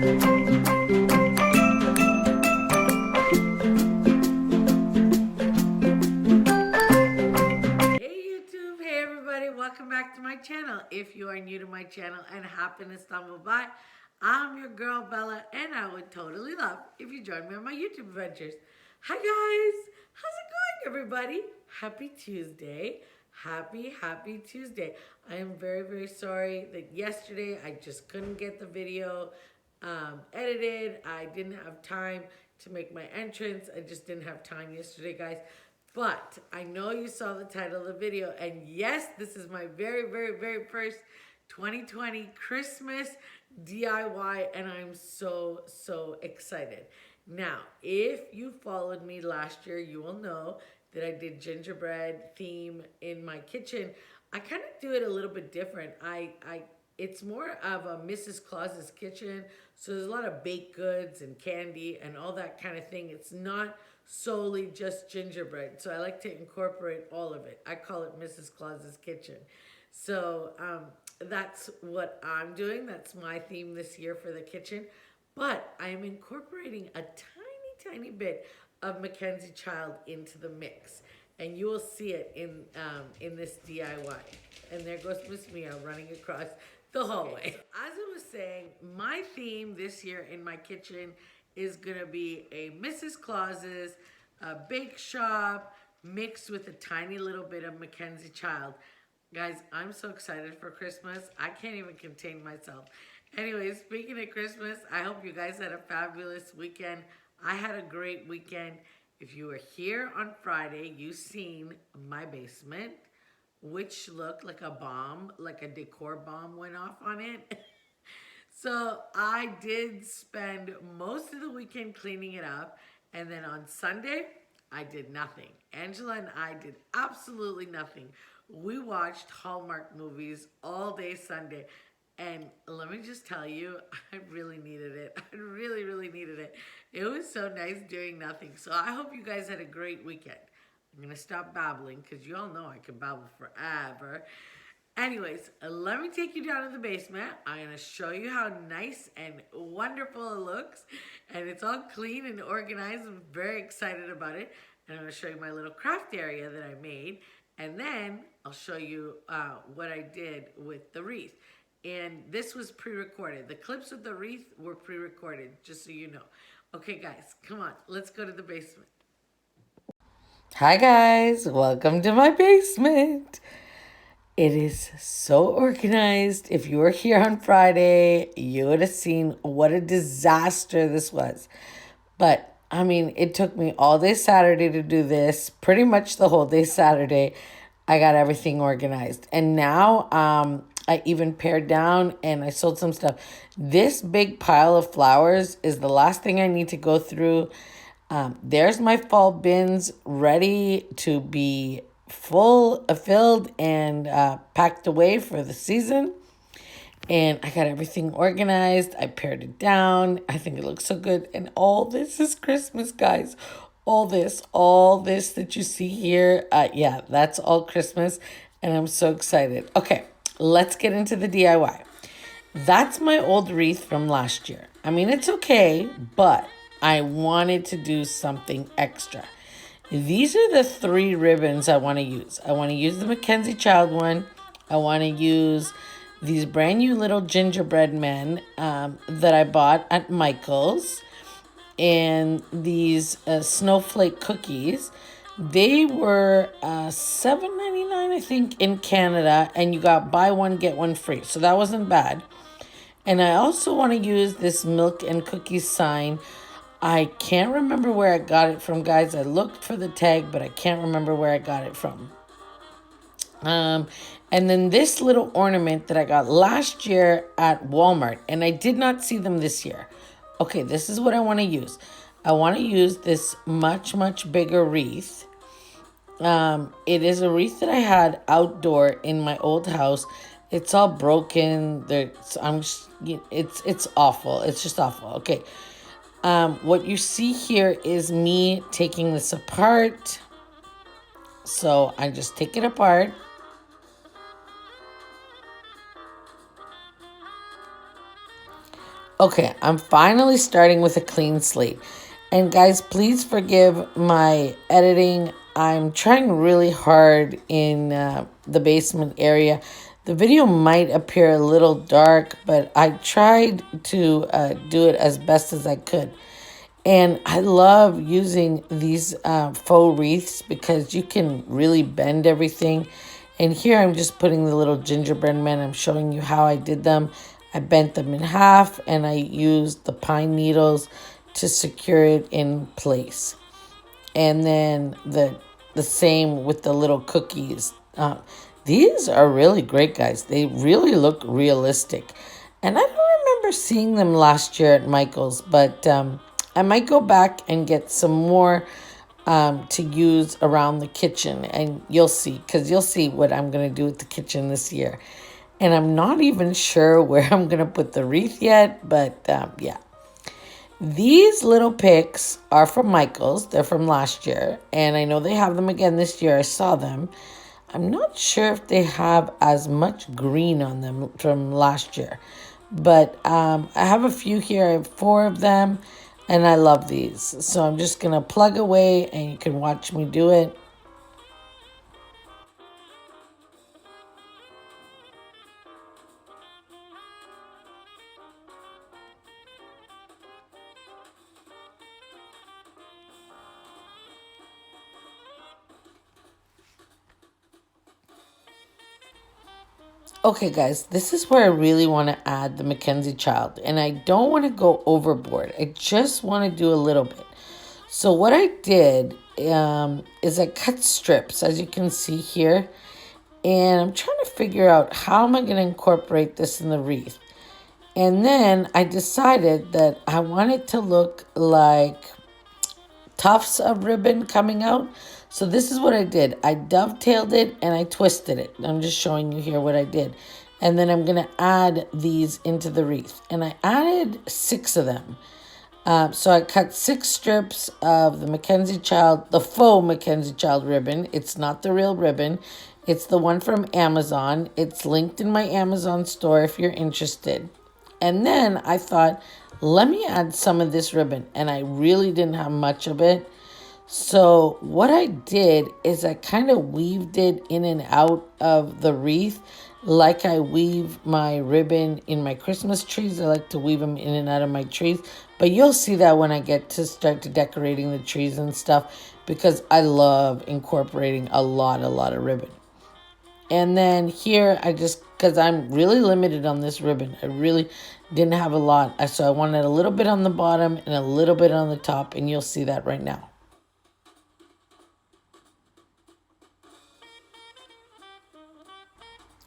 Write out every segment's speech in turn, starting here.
Welcome back to my channel. If you are new to my channel and happen to stumble by, I'm your girl Bella, and I would totally love if you join me on my YouTube adventures. Hi guys, how's it going, everybody? Happy Tuesday. Happy Tuesday. I am very sorry that yesterday I just couldn't get the video edited. I didn't have time to make my entrance. I just didn't have time yesterday, guys. But I know you saw the title of the video, and yes, this is my very first 2020 Christmas DIY, and I'm so excited. Now, if you followed me last year, you will know that I did gingerbread theme in my kitchen. I kind of do it a little bit different. It's more of a Mrs. Claus's kitchen, so there's a lot of baked goods and candy and all that kind of thing. It's not solely just gingerbread, so I like to incorporate all of it. I call it Mrs. Claus's kitchen. So that's what I'm doing. That's my theme this year for the kitchen. But I am incorporating a tiny bit of Mackenzie Child into the mix, and you will see it in this DIY. And there goes Miss Mia running across the hallway. As I was saying, my theme this year in my kitchen is gonna be a Mrs. Claus's bake shop mixed with a tiny little bit of Mackenzie Child. Guys, I'm so excited for Christmas. I can't even contain myself. Anyway, speaking of Christmas, I hope you guys had a fabulous weekend. I had a great weekend. If you were here on Friday, you seen my basement, which looked like a bomb, like a decor bomb went off on it. So I did spend most of the weekend cleaning it up. And then on Sunday, I did nothing. Angela and I did absolutely nothing. We watched Hallmark movies all day Sunday. And let me just tell you, I really needed it. I really needed it. It was so nice doing nothing. So I hope you guys had a great weekend. I'm going to stop babbling because you all know I can babble forever. Anyways, let me take you down to the basement. I'm going to show you how nice and wonderful it looks. And it's all clean and organized. I'm very excited about it. And I'm going to show you my little craft area that I made. And then I'll show you what I did with the wreath. And this was pre-recorded. The clips with the wreath were pre-recorded, just so you know. Okay, guys, come on. Let's go to the basement. Hi, guys. Welcome to my basement. It is so organized. If you were here on Friday, you would have seen what a disaster this was. But, I mean, it took me all day Saturday to do this. Pretty much the whole day Saturday, I got everything organized. And now, I even pared down and I sold some stuff. This big pile of flowers is the last thing I need to go through. There's my fall bins ready to be filled and packed away for the season. And I got everything organized. I pared it down. I think it looks so good. And all this is Christmas, guys. All this that you see here. Yeah, that's all Christmas. And I'm so excited. Okay, let's get into the DIY. That's my old wreath from last year. I mean, it's okay, but I wanted to do something extra. These are the 3 ribbons I want to use. I want to use the Mackenzie Child one. I want to use these brand new little gingerbread men that I bought at Michael's. And these snowflake cookies. They were $7.99, I think, in Canada. And you got buy one, get one free. So that wasn't bad. And I also want to use this milk and cookies sign. I can't remember where I got it from, guys. I looked for the tag, but I can't remember where I got it from. And then this little ornament that I got last year at Walmart, and I did not see them this year. Okay, this is what I want to use. I want to use this much bigger wreath. It is a wreath that I had outdoor in my old house. It's all broken. It's awful. It's just awful. Okay. What you see here is me taking this apart. So I just take it apart. Okay, I'm finally starting with a clean slate. And guys, please forgive my editing. I'm trying really hard in the basement area. The video might appear a little dark, but I tried to do it as best as I could. And I love using these faux wreaths because you can really bend everything. And here I'm just putting the little gingerbread men. I'm showing you how I did them. I bent them in half and I used the pine needles to secure it in place. And then the same with the little cookies. These are really great, guys. They really look realistic. And I don't remember seeing them last year at Michael's, but I might go back and get some more to use around the kitchen. And you'll see, because you'll see what I'm going to do with the kitchen this year. And I'm not even sure where I'm going to put the wreath yet, but yeah. These little picks are from Michael's. They're from last year. And I know they have them again this year. I saw them. I'm not sure if they have as much green on them from last year. But I have a few here. I have 4 of them. And I love these. So I'm just going to plug away and you can watch me do it. Okay, guys, this is where I really want to add the Mackenzie child. And I don't want to go overboard. I just want to do a little bit. So what I did is I cut strips, as you can see here. And I'm trying to figure out how am I going to incorporate this in the wreath. And then I decided that I want it to look like tufts of ribbon coming out. So this is what I did. I dovetailed it and I twisted it. I'm just showing you here what I did. And then I'm going to add these into the wreath. And I added 6 of them. So I cut 6 strips of the Mackenzie Child, the faux Mackenzie Child ribbon. It's not the real ribbon. It's the one from Amazon. It's linked in my Amazon store if you're interested. And then I thought, let me add some of this ribbon. And I really didn't have much of it. So what I did is I kind of weaved it in and out of the wreath like I weave my ribbon in my Christmas trees. I like to weave them in and out of my trees. But you'll see that when I get to start to decorating the trees and stuff because I love incorporating a lot of ribbon. And then here I just, because I'm really limited on this ribbon. I really didn't have a lot. So I wanted a little bit on the bottom and a little bit on the top. And you'll see that right now.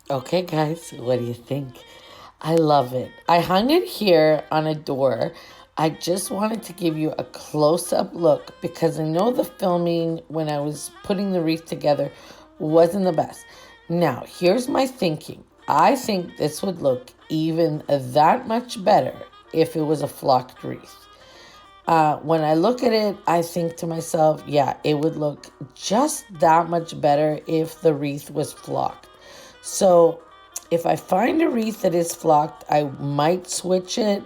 Okay, guys, what do you think? I love it. I hung it here on a door. I just wanted to give you a close-up look because I know the filming when I was putting the wreath together wasn't the best. Now, here's my thinking. I think this would look even that much better if it was a flocked wreath. When I look at it, I think to myself, yeah, it would look just that much better if the wreath was flocked. So if I find a wreath that is flocked, I might switch it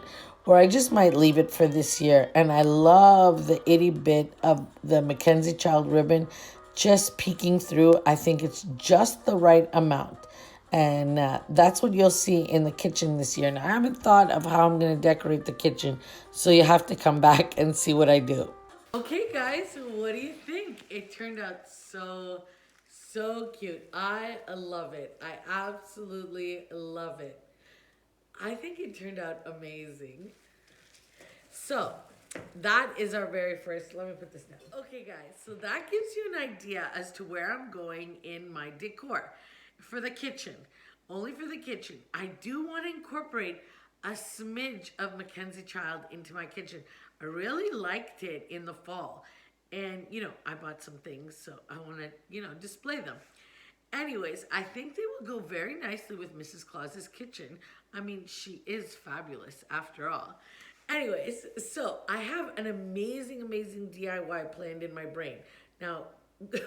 or I just might leave it for this year. And I love the itty bit of the Mackenzie Child ribbon just peeking through. I think it's just the right amount. And that's what you'll see in the kitchen this year. Now, I haven't thought of how I'm going to decorate the kitchen, so you have to come back and see what I do. Okay, guys, what do you think? It turned out so cute. I love it. I absolutely love it. I think it turned out amazing. So, that is our very first. Let me put this down. Okay, guys, so that gives you an idea as to where I'm going in my decor for the kitchen. Only for the kitchen. I do want to incorporate a smidge of Mackenzie Child into my kitchen. I really liked it in the fall. And, I bought some things, so I want to, display them. Anyways, I think they will go very nicely with Mrs. Claus's kitchen. I mean, she is fabulous after all. Anyways, so I have an amazing DIY planned in my brain. Now,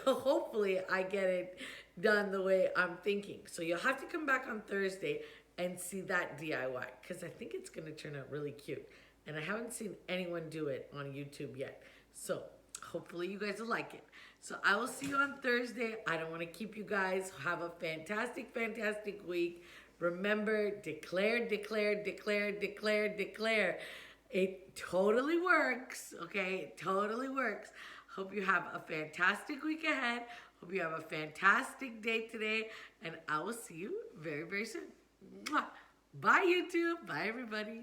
hopefully I get it done the way I'm thinking. So you'll have to come back on Thursday and see that DIY because I think it's going to turn out really cute. And I haven't seen anyone do it on YouTube yet. So hopefully you guys will like it. So I will see you on Thursday. I don't want to keep you guys. Have a fantastic, fantastic week. Remember, declare, declare, declare, declare, declare. It totally works, okay? It totally works. Hope you have a fantastic week ahead. Hope you have a fantastic day today. And I will see you very, very soon. Mwah. Bye, YouTube. Bye, everybody.